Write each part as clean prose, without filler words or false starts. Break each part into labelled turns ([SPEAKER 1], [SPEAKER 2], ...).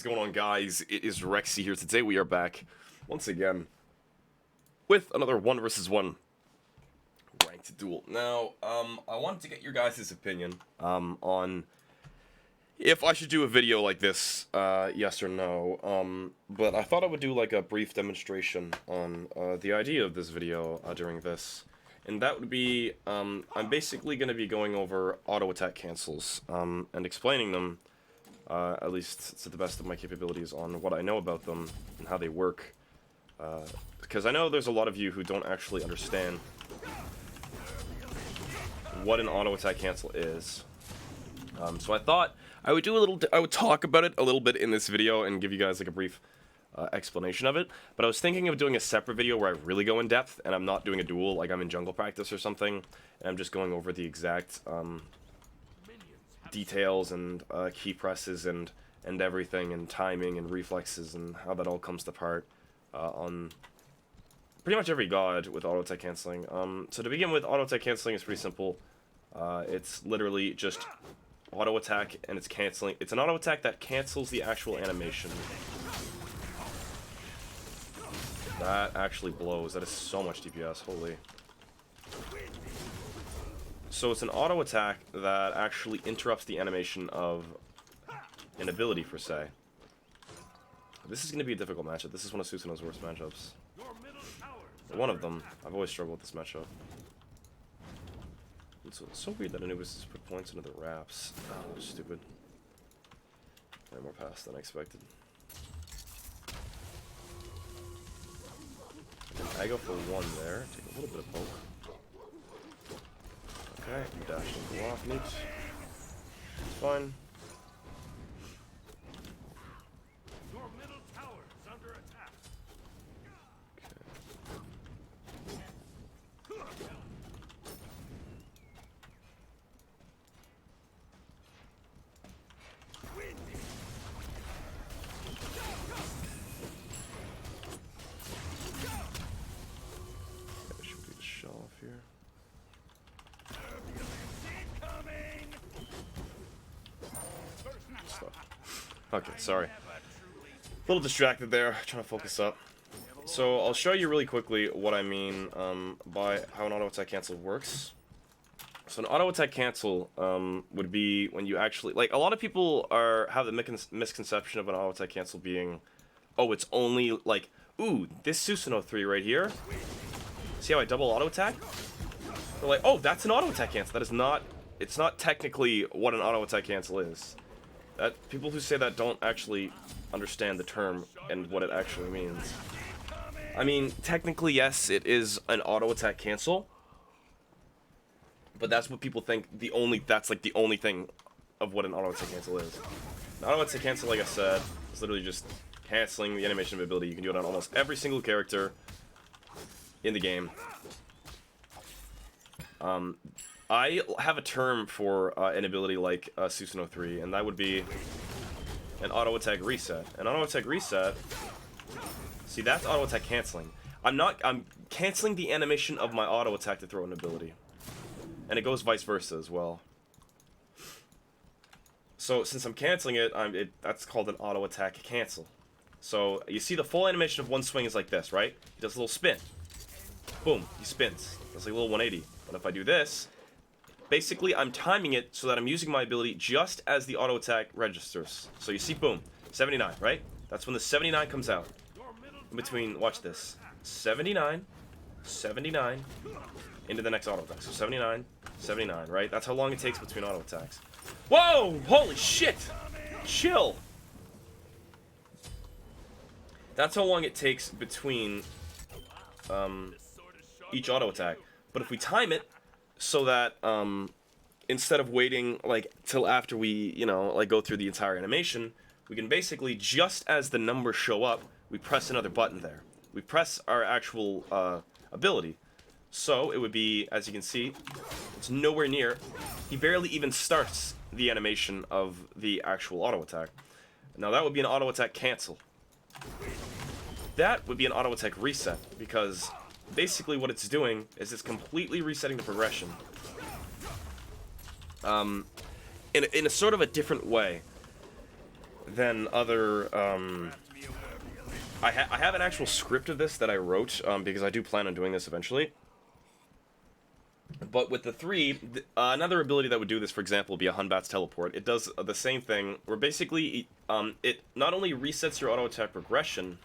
[SPEAKER 1] is going on, guys? It is Rexsi here. Today we are back once again with another 1 vs 1 ranked duel. Now, I wanted to get your guys' opinion on if I should do a video like this, yes or no. But I thought I would do like a brief demonstration on the idea of this video during this. And that would be, I'm basically going to be going over auto attack cancels and explaining them, at least to the best of my capabilities, on what I know about them and how they work. Because I know there's a lot of you who don't actually understand what an auto attack cancel is. So I thought I would do I would talk about it a little bit in this video and give you guys like a brief explanation of it, but I was thinking of doing a separate video where I really go in depth, and I'm not doing a duel like I'm in jungle practice or something, and I'm just going over the exact details and key presses and everything, and timing and reflexes and how that all comes to part on pretty much every god with auto attack canceling. So to begin with, auto attack canceling is pretty simple. It's literally just auto attack, and it's canceling. It's an auto attack that cancels the actual animation. That actually blows. That is so much DPS. Holy. So it's an auto attack that actually interrupts the animation of an ability, per se. This is going to be a difficult matchup. This is one of Susanoo's worst matchups. One of them. I've always struggled with this matchup. It's so weird that Anubis has put points into the wraps. Oh, stupid. Way more pass than I expected. I go for one there, take a little bit of poke. Okay, you dash and go off, neat. It's fine. Your middle tower is under attack. Okay, sorry. A little distracted there, trying to focus up. So I'll show you really quickly what I mean by how an auto attack cancel works. So an auto attack cancel would be when you actually, like, a lot of people have the misconception of an auto attack cancel being, oh, it's only like, ooh, this Susanoo 3 right here. See how I double auto attack? They're like, oh, that's an auto attack cancel. That is not. It's not technically what an auto attack cancel is. People who say that don't actually understand the term and what it actually means. I mean, technically, yes, it is an auto attack cancel, but that's what people think. That's like the only thing of what an auto attack cancel is. An auto attack cancel, like I said, is literally just canceling the animation of ability. You can do it on almost every single character in the game. I have a term for an ability like Susanoo 3, and that would be an auto attack reset. An auto attack reset, see, that's auto attack canceling. I'm canceling the animation of my auto attack to throw an ability. And it goes vice versa as well. So since I'm canceling it, that's called an auto attack cancel. So you see the full animation of one swing is like this, right? He does a little spin. Boom, he spins. That's like a little 180. But if I do this, basically, I'm timing it so that I'm using my ability just as the auto attack registers. So you see, boom, 79, right? That's when the 79 comes out. In between, watch this. 79, 79, into the next auto attack. So 79, 79, right? That's how long it takes between auto attacks. Whoa! Holy shit! Chill! That's how long it takes between each auto attack. But if we time it so that instead of waiting like till after we, like go through the entire animation, we can basically, just as the numbers show up, we press another button there. We press our actual ability. So it would be, as you can see, it's nowhere near. He barely even starts the animation of the actual auto attack. Now that would be an auto attack cancel. That would be an auto attack reset, because basically what it's doing is it's completely resetting the progression. In a sort of a different way. than other, I have an actual script of this that I wrote, because I do plan on doing this eventually. But with the 3, another ability that would do this, for example, would be a Hunbat's Teleport. It does the same thing, where basically, it not only resets your auto-attack progression,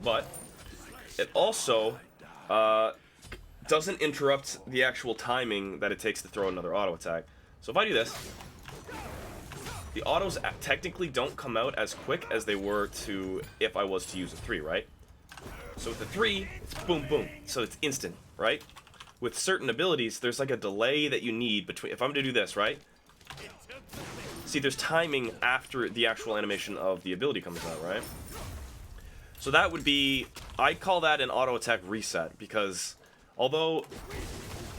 [SPEAKER 1] but it also doesn't interrupt the actual timing that it takes to throw another auto-attack. So if I do this, the autos technically don't come out as quick as they were to if I was to use a 3, right? So with the 3, it's boom, boom. So it's instant, right? With certain abilities, there's like a delay that you need between... If I'm to do this, right? See, there's timing after the actual animation of the ability comes out, right? So that would be... I'd call that an auto-attack reset, because although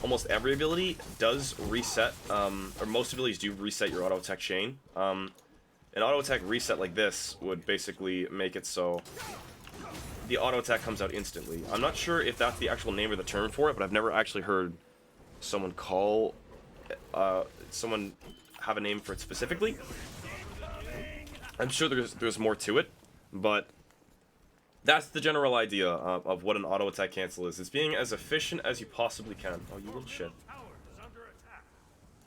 [SPEAKER 1] almost every ability does reset, or most abilities do reset your auto-attack chain, an auto-attack reset like this would basically make it so the auto-attack comes out instantly. I'm not sure if that's the actual name or the term for it, but I've never actually heard someone call... someone have a name for it specifically. I'm sure there's more to it, but that's the general idea of what an auto-attack cancel is. It's being as efficient as you possibly can. Oh, you little shit.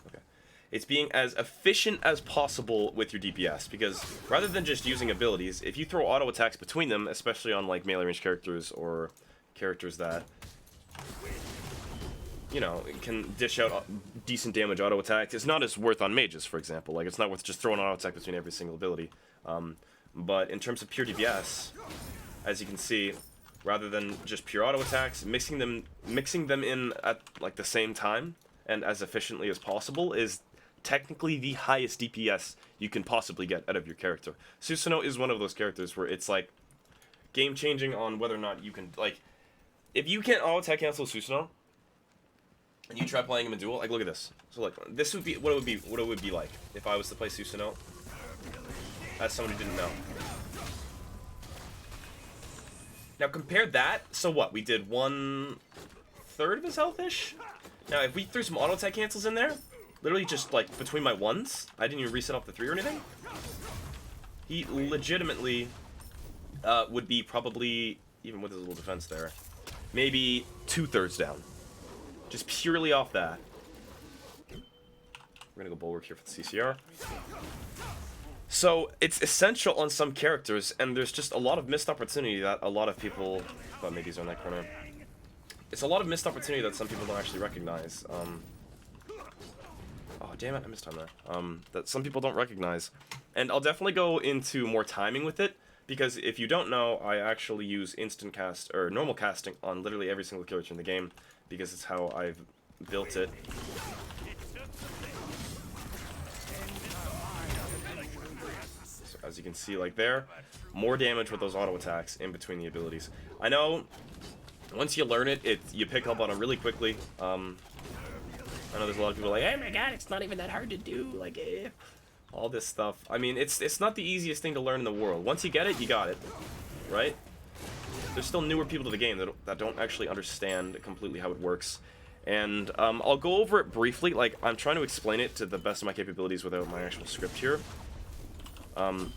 [SPEAKER 1] Okay. It's being as efficient as possible with your DPS, because rather than just using abilities, if you throw auto-attacks between them, especially on like melee range characters or characters that, you know, can dish out decent damage auto-attacks, it's not as worth on mages, for example. Like, it's not worth just throwing auto-attack between every single ability. But in terms of pure DPS, as you can see, rather than just pure auto attacks, mixing them in at like the same time and as efficiently as possible is technically the highest DPS you can possibly get out of your character. Susanoo is one of those characters where it's like game changing on whether or not you can, like, if you can't auto attack cancel Susanoo and you try playing him in Duel, like, look at this. So like, this would be what it would be like if I was to play Susanoo as someone who didn't know. Now compare that, so what, we did 1/3 of his health-ish? Now if we threw some auto-attack cancels in there, literally just like between my 1s, I didn't even reset off the 3 or anything, he legitimately would be probably, even with his little defense there, maybe 2/3 down. Just purely off that. We're gonna go Bulwark here for the CCR. So, it's essential on some characters, and there's just a lot of missed opportunity that a lot of people... Oh, maybe he's on that corner. It's a lot of missed opportunity that some people don't actually recognize. Oh, damn it, I missed time there. That some people don't recognize. And I'll definitely go into more timing with it, because if you don't know, I actually use instant cast, or normal casting, on literally every single character in the game, because it's how I've built it. As you can see, like there, more damage with those auto attacks in between the abilities. I know, once you learn it, you pick up on it really quickly. I know there's a lot of people like, oh my god, it's not even that hard to do, like, all this stuff. I mean, it's not the easiest thing to learn in the world. Once you get it, you got it, right? There's still newer people to the game that don't actually understand completely how it works. And I'll go over it briefly. Like, I'm trying to explain it to the best of my capabilities without my actual script here.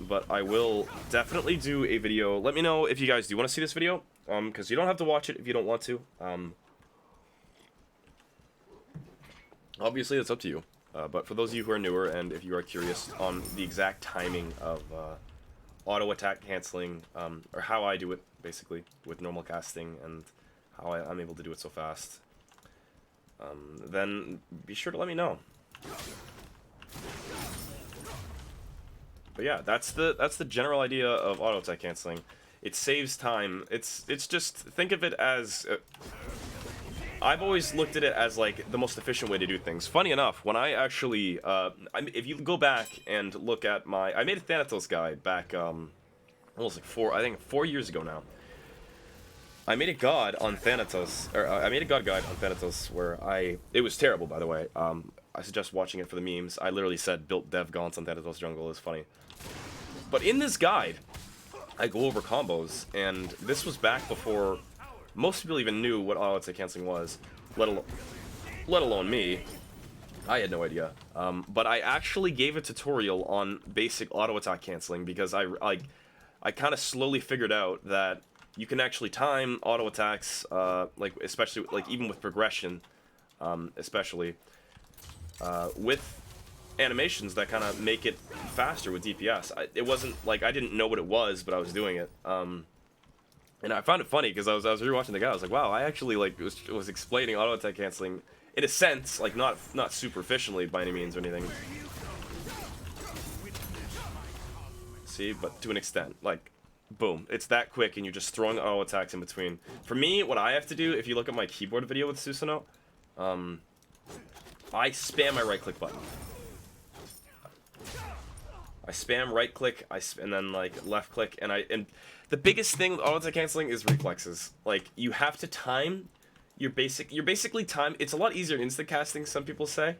[SPEAKER 1] But I will definitely do a video. Let me know if you guys do want to see this video, because you don't have to watch it if you don't want to. Obviously, it's up to you. But for those of you who are newer, and if you are curious on the exact timing of auto attack canceling, or how I do it, basically, with normal casting, and how I'm able to do it so fast, then be sure to let me know. But yeah, that's the general idea of auto attack canceling. It saves time. It's just, think of it as I've always looked at it as like the most efficient way to do things. Funny enough, when I actually if you go back and look at I made a Thanatos guide back almost like 4 years ago now. I made a god on Thanatos, or I made a god guide on Thanatos where it was terrible, by the way. I suggest watching it for the memes. I literally said built dev gaunts on Thanatos jungle. It's funny. But in this guide, I go over combos, and this was back before most people even knew what auto attack canceling was, let alone let alone me. I had no idea. But I actually gave a tutorial on basic auto attack canceling because I kind of slowly figured out that you can actually time auto attacks, like especially like even with progression, especially with animations that kind of make it faster with DPS. It wasn't like I didn't know what it was, but I was doing it. And I found it funny because I was rewatching the guy. I was like, wow, I actually like was explaining auto attack canceling in a sense, like not superficially by any means or anything. See, but to an extent, like, boom, it's that quick, and you're just throwing auto attacks in between. For me, what I have to do, if you look at my keyboard video with Tysumii, I spam my right click button. I spam right click, and then like left click, and the biggest thing with auto attack canceling is reflexes. Like you have to time. You're basically time. It's a lot easier in instant casting, some people say,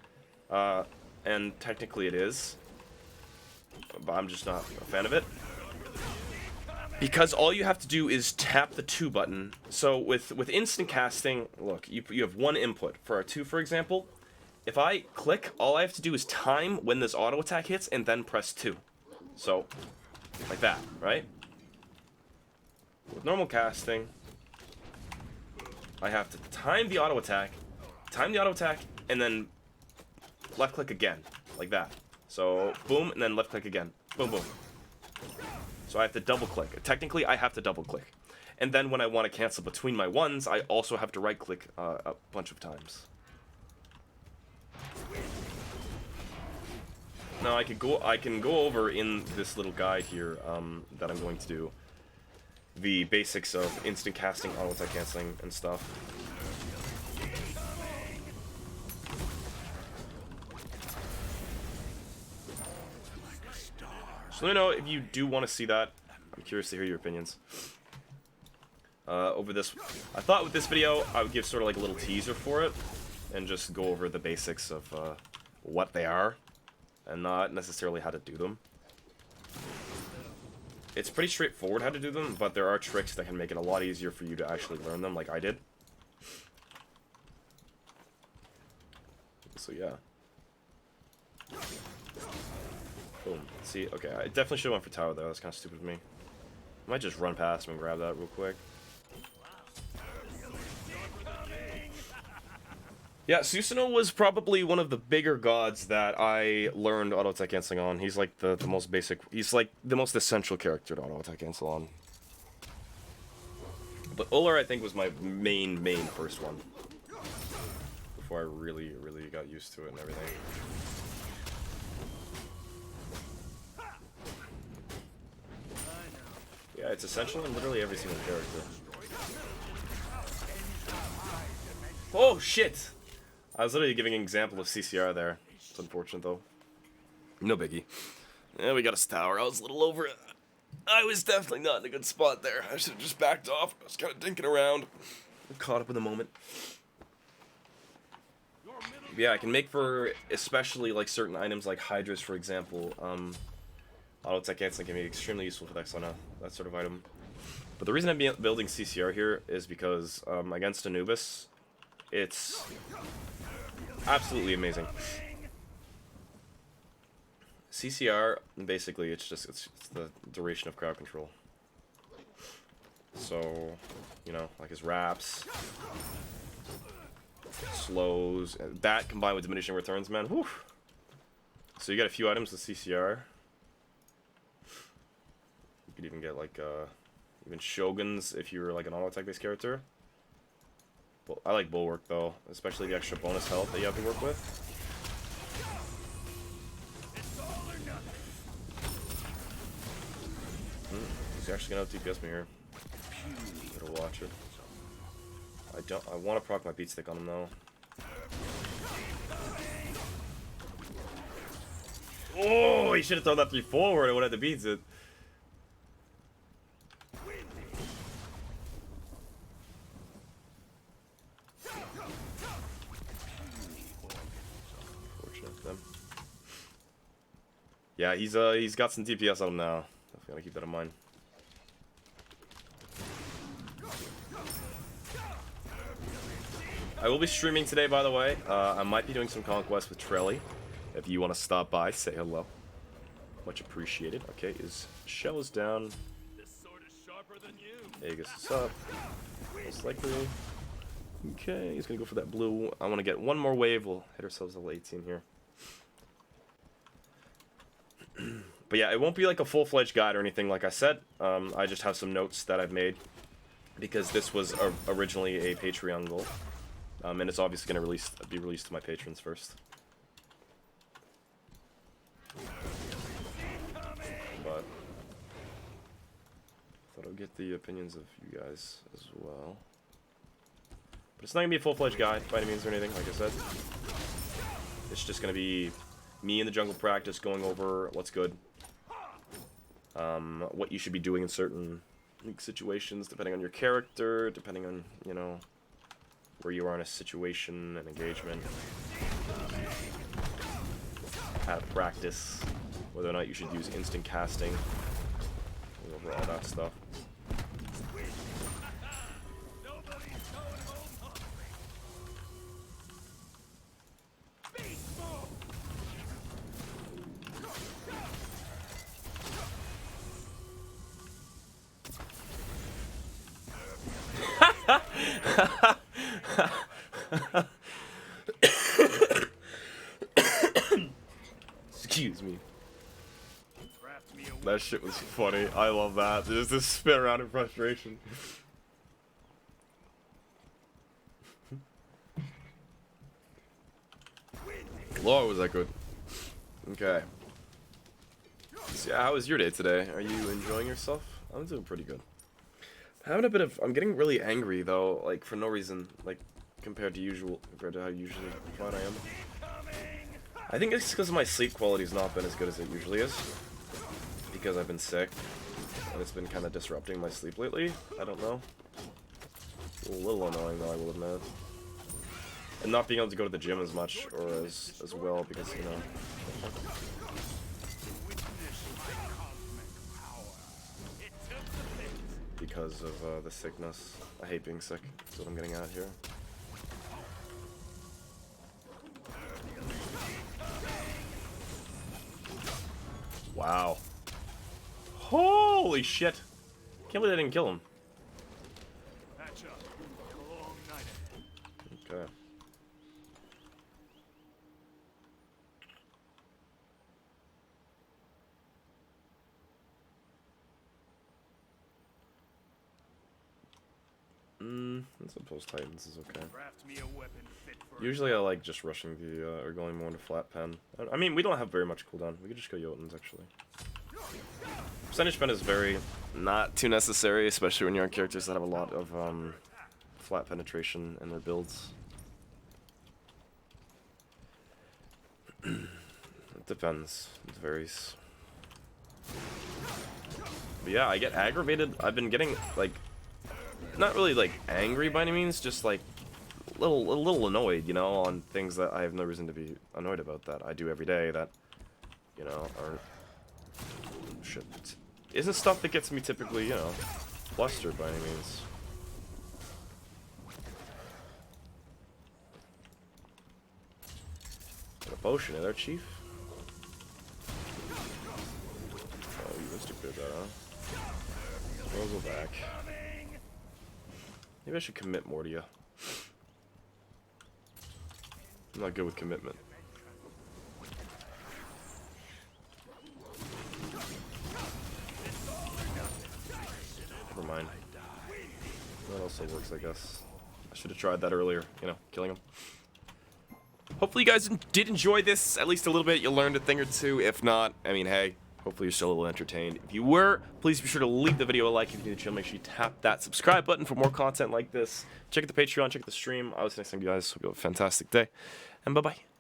[SPEAKER 1] and technically it is, but I'm just not a fan of it because all you have to do is tap the 2 button. So with instant casting, look, you have one input for our 2, for example. If I click, all I have to do is time when this auto attack hits and then press 2. So like that, right? With normal casting, I have to time the auto attack, and then left click again, like that. So boom, and then left click again, boom, boom. So I have to double click. Technically, I have to double click, and then when I want to cancel between my ones, I also have to right click a bunch of times. Now I can go over in this little guide here that I'm going to do the basics of instant casting, auto attack canceling, and stuff. So let me know if you do want to see that. I'm curious to hear your opinions. Over this, I thought with this video I would give sort of like a little teaser for it, and just go over the basics of what they are, and not necessarily how to do them. It's pretty straightforward how to do them, but there are tricks that can make it a lot easier for you to actually learn them, like I did. So yeah. Boom. See, okay, I definitely should have went for tower though, that's kind of stupid of me. I might just run past him and grab that real quick. Yeah, Susanoo was probably one of the bigger gods that I learned auto attack canceling on. He's like the most basic, he's like the most essential character to auto attack cancel on. But Ullr I think was my main first one. Before I really got used to it and everything. Yeah, it's essential in literally every single character. Oh shit! I was literally giving an example of CCR there. It's unfortunate though. No biggie. Yeah, we got a tower. I was a little over it. I was definitely not in a good spot there. I should have just backed off. I was kind of dinking around. Caught up in the moment. But yeah, I can make for especially like certain items like Hydras, for example. Auto attack canceling can be extremely useful for that sort of item. But the reason I'm building CCR here is because against Anubis, it's absolutely amazing. CCR, basically, it's the duration of crowd control. So, you know, like his wraps, slows, that combined with diminishing returns, man, whew. So you got a few items with CCR. You could even get like even Shoguns if you're like an auto attack based character. Well, I like Bulwark though, especially the extra bonus health that you have to work with. He's actually gonna DPS me here. Better watch it. I want to proc my beat stick on him though. Oh, he should have thrown that 3 forward. I would have to beat it. Yeah, he's got some DPS on him now. Definitely gotta keep that in mind. I will be streaming today, by the way. I might be doing some Conquest with Trelly. If you want to stop by, say hello. Much appreciated. Okay, his shell is down. Aegis is up. Most likely. Okay, he's gonna go for that blue. I want to get one more wave. We'll hit ourselves level 18 here. But yeah, it won't be like a full-fledged guide or anything like I said. I just have some notes that I've made because this was originally a Patreon goal. And it's obviously going to be released to my patrons first. But thought I'd get the opinions of you guys as well. But it's not going to be a full-fledged guide by any means or anything, like I said. It's just going to be me in the jungle practice going over what's good. What you should be doing in certain situations, depending on your character, depending on, you know, where you are in a situation and engagement. How to practice, whether or not you should use instant casting, over all that stuff. Excuse me. That shit was funny. I love that. There's this spin around in frustration. Lord, was that good. Okay. So yeah, how was your day today? Are you enjoying yourself? I'm doing pretty good. I'm getting really angry though, like for no reason, like compared to how usually fine I am. I think it's because my sleep quality's not been as good as it usually is. Because I've been sick, and it's been kind of disrupting my sleep lately. I don't know. A little annoying though, I will admit. And not being able to go to the gym as much or as well because, you know. Because of the sickness. I hate being sick. That's what I'm getting at here. Wow. Holy shit. Can't believe I didn't kill him. Okay. I suppose Titans is okay. Usually I like just rushing the, or going more into flat pen. I mean, we don't have very much cooldown. We could just go Jotuns, actually. Percentage pen is very not too necessary, especially when you're on characters that have a lot of, flat penetration in their builds. It depends. It varies. But yeah, I get aggravated. I've been getting, like, not really, like, angry by any means, just, like, a little annoyed, you know, on things that I have no reason to be annoyed about that I do every day that, you know, aren't... Shit. Isn't stuff that gets me typically, you know, flustered by any means. Got a potion in there, Chief. Oh, you insta-cleared that, huh? We'll go back. Maybe I should commit more to you. I'm not good with commitment. Never mind. That also works, I guess. I should have tried that earlier, you know, killing him. Hopefully you guys did enjoy this, at least a little bit. You learned a thing or two. If not, I mean, hey, hopefully you're still a little entertained. If you were, please be sure to leave the video a like. If you're new to the channel, make sure you tap that subscribe button for more content like this. Check out the Patreon, check out the stream. I'll see you next time, guys. Hope you have a fantastic day, and bye-bye.